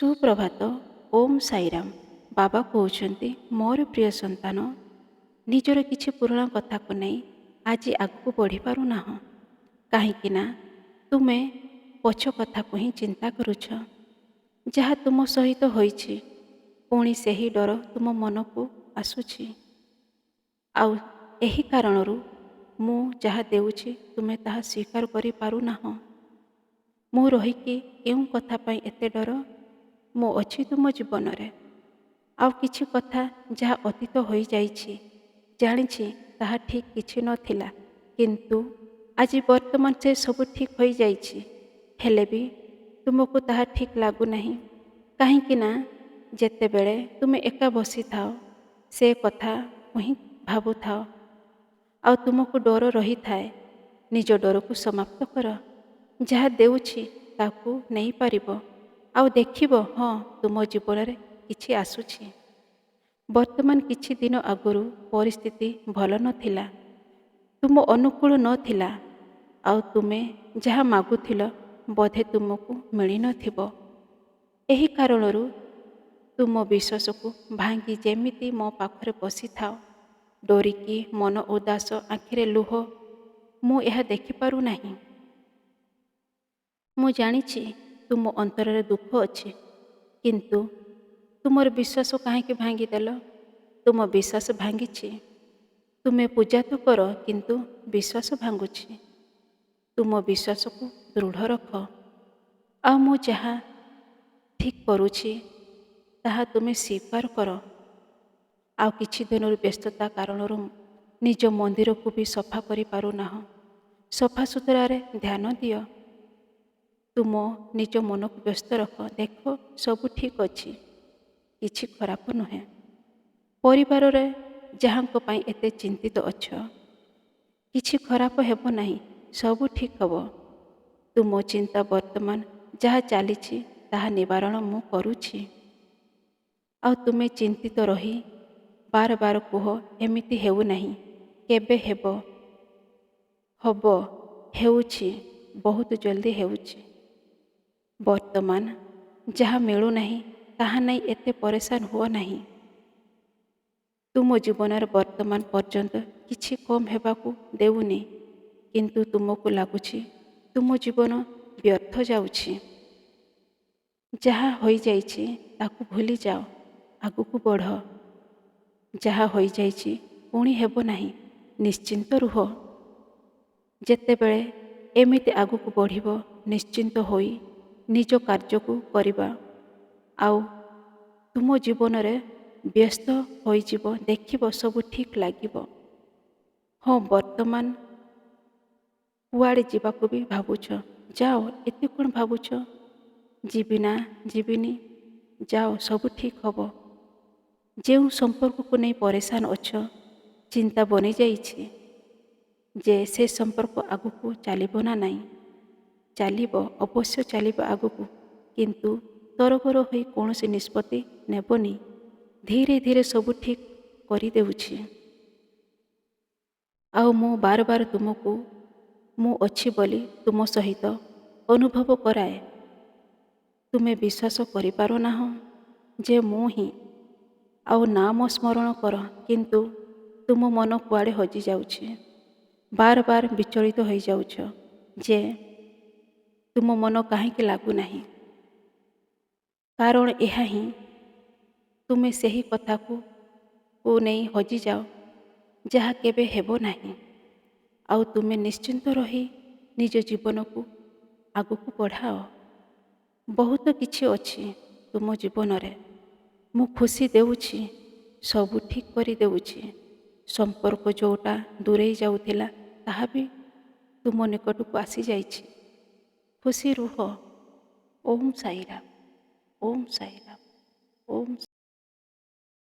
ସୁପ୍ରଭାତ। ଓମ୍ ସାଇରାମ। ବାବା କହୁଛନ୍ତି, ମୋର ପ୍ରିୟ ସନ୍ତାନ, ନିଜର କିଛି ପୁରୁଣା କଥାକୁ ନେଇ ଆଜି ଆଗକୁ ବଢ଼ିପାରୁନାହଁ। କାହିଁକି ନା ତୁମେ ପଛ କଥାକୁ ହିଁ ଚିନ୍ତା କରୁଛ। ଯାହା ତୁମ ସହିତ ହୋଇଛି, ପୁଣି ସେହି ଡର ତୁମ ମନକୁ ଆସୁଛି। ଆଉ ଏହି କାରଣରୁ ମୁଁ ଯାହା ଦେଉଛି ତୁମେ ତାହା ସ୍ୱୀକାର କରିପାରୁନାହଁ। ମୁଁ ରହିକି କେଉଁ କଥା ପାଇଁ ଏତେ ଡର? ମୁଁ ଅଛି ତୁମ ଜୀବନରେ। ଆଉ କିଛି କଥା ଯାହା ଅତୀତ ହୋଇଯାଇଛି, ଜାଣିଛି ତାହା ଠିକ୍ କିଛି ନଥିଲା, କିନ୍ତୁ ଆଜି ବର୍ତ୍ତମାନ ସେ ସବୁ ଠିକ୍ ହୋଇଯାଇଛି। ହେଲେ ବି ତୁମକୁ ତାହା ଠିକ୍ ଲାଗୁନାହିଁ। କାହିଁକି ନା ଯେତେବେଳେ ତୁମେ ଏକା ବସିଥାଅ, ସେ କଥା ହିଁ ଭାବୁଥାଅ। ଆଉ ତୁମକୁ ଡର ରହିଥାଏ। ନିଜ ଡରକୁ ସମାପ୍ତ କର। ଯାହା ଦେଉଛି ତାକୁ ନେଇପାରିବ। ଆଉ ଦେଖିବ, ହଁ, ତୁମ ଜୀବନରେ କିଛି ଆସୁଛି। ବର୍ତ୍ତମାନ କିଛି ଦିନ ଆଗରୁ ପରିସ୍ଥିତି ଭଲ ନଥିଲା, ତୁମ ଅନୁକୂଳ ନଥିଲା। ଆଉ ତୁମେ ଯାହା ମାଗୁଥିଲ ବୋଧେ ତୁମକୁ ମିଳିନଥିବ। ଏହି କାରଣରୁ ତୁମ ବିଶ୍ୱାସକୁ ଭାଙ୍ଗି ଯେମିତି ମୋ ପାଖରେ ବସିଥାଅ, ଡରିକି, ମନ ଉଦାସ, ଆଖିରେ ଲୁହ। ମୁଁ ଏହା ଦେଖିପାରୁନାହିଁ। ମୁଁ ଜାଣିଛି ତୁମ ଅନ୍ତରରେ ଦୁଃଖ ଅଛି, କିନ୍ତୁ ତୁମର ବିଶ୍ୱାସ କାହିଁକି ଭାଙ୍ଗିଦେଲ? ତୁମ ବିଶ୍ୱାସ ଭାଙ୍ଗିଛି। ତୁମେ ପୂଜା ତ କର, କିନ୍ତୁ ବିଶ୍ୱାସ ଭାଙ୍ଗୁଛି। ତୁମ ବିଶ୍ୱାସକୁ ଦୃଢ଼ ରଖ। ଆଉ ମୁଁ ଯାହା ଠିକ୍ କରୁଛି ତାହା ତୁମେ ସ୍ୱୀକାର କର। ଆଉ କିଛି ଦିନରୁ ବ୍ୟସ୍ତତା କାରଣରୁ ନିଜ ମନ୍ଦିରକୁ ବି ସଫା କରିପାରୁନାହଁ। ସଫାସୁତୁରାରେ ଧ୍ୟାନ ଦିଅ। ତୁମ ନିଜ ମନକୁ ବ୍ୟସ୍ତ ରଖ। ଦେଖ, ସବୁ ଠିକ୍ ଅଛି, କିଛି ଖରାପ ନୁହେଁ। ପରିବାରରେ ଯାହାଙ୍କ ପାଇଁ ଏତେ ଚିନ୍ତିତ ଅଛ, କିଛି ଖରାପ ହେବ ନାହିଁ, ସବୁ ଠିକ୍ ହେବ। ତୁମ ଚିନ୍ତା ବର୍ତ୍ତମାନ ଯାହା ଚାଲିଛି ତାହା ନିବାରଣ ମୁଁ କରୁଛି। ଆଉ ତୁମେ ଚିନ୍ତିତ ରହି ବାର ବାର କୁହ, ଏମିତି ହେଉନାହିଁ, କେବେ ହେବ? ହବ, ହେଉଛି, ବହୁତ ଜଲ୍ଦି ହେଉଛି। ବର୍ତ୍ତମାନ ଯାହା ମିଳୁନାହିଁ ତାହା ନେଇ ଏତେ ପରେଶାନ ହୁଅ ନାହିଁ। ତୁମ ଜୀବନରେ ବର୍ତ୍ତମାନ ପର୍ଯ୍ୟନ୍ତ କିଛି କମ୍ ହେବାକୁ ଦେଉନି, କିନ୍ତୁ ତୁମକୁ ଲାଗୁଛି ତୁମ ଜୀବନ ବ୍ୟର୍ଥ ଯାଉଛି। ଯାହା ହୋଇଯାଇଛି ତାକୁ ଭୁଲିଯାଅ, ଆଗକୁ ବଢ଼। ଯାହା ହୋଇଯାଇଛି ପୁଣି ହେବ ନାହିଁ, ନିଶ୍ଚିନ୍ତ ରୁହ। ଯେତେବେଳେ ଏମିତି ଆଗକୁ ବଢ଼ିବ, ନିଶ୍ଚିନ୍ତ ହୋଇ ନିଜ କାର୍ଯ୍ୟକୁ କରିବା, ଆଉ ତୁମ ଜୀବନରେ ବ୍ୟସ୍ତ ହୋଇଯିବ, ଦେଖିବ ସବୁ ଠିକ୍ ଲାଗିବ। ହଁ, ବର୍ତ୍ତମାନ କୁଆଡ଼େ ଯିବାକୁ ବି ଭାବୁଛ, ଯାଅ। ଏତେ କ'ଣ ଭାବୁଛ? ଯିବି ନା ଯିବିନି? ଯାଅ, ସବୁ ଠିକ୍ ହେବ। ଯେଉଁ ସମ୍ପର୍କକୁ ନେଇ ପରେଶାନ ଅଛ, ଚିନ୍ତା ବନିଯାଇଛି ଯେ ସେ ସମ୍ପର୍କ ଆଗକୁ ଚାଲିବ ନା ନାହିଁ। ଚାଲିବ, ଅବଶ୍ୟ ଚାଲିବ ଆଗକୁ, କିନ୍ତୁ ତରବର ହୋଇ କୌଣସି ନିଷ୍ପତ୍ତି ନେବନି। ଧୀରେ ଧୀରେ ସବୁ ଠିକ୍ କରିଦେଉଛି। ଆଉ ମୁଁ ବାର ବାର ତୁମକୁ ମୁଁ ଅଛି ବୋଲି ତୁମ ସହିତ ଅନୁଭବ କରାଏ। ତୁମେ ବିଶ୍ୱାସ କରିପାରୁନାହଁ ଯେ ମୁଁ ହିଁ। ଆଉ ନାମ ସ୍ମରଣ କର, କିନ୍ତୁ ତୁମ ମନ କୁଆଡ଼େ ହଜିଯାଉଛି। ବାର ବାର ବିଚଳିତ ହୋଇଯାଉଛ ଯେ ତୁମ ମନ କାହିଁକି ଲାଗୁନାହିଁ। କାରଣ ଏହା ହିଁ, ତୁମେ ସେହି କଥାକୁ ନେଇ ହଜିଯାଅ ଯାହା କେବେ ହେବ ନାହିଁ। ଆଉ ତୁମେ ନିଶ୍ଚିନ୍ତ ରହି ନିଜ ଜୀବନକୁ ଆଗକୁ ବଢ଼ାଅ। ବହୁତ କିଛି ଅଛି ତୁମ ଜୀବନରେ। ମୁଁ ଖୁସି ଦେଉଛି, ସବୁ ଠିକ୍ କରିଦେଉଛି। ସମ୍ପର୍କ ଯେଉଁଟା ଦୂରେଇ ଯାଉଥିଲା ତାହା ବି ତୁମ ନିକଟକୁ ଆସିଯାଇଛି। ଖୁସି ରୁହ। ଓମ୍ ସାଇରାମ। ଓମ୍ ସାଇରାମ। ଓମ୍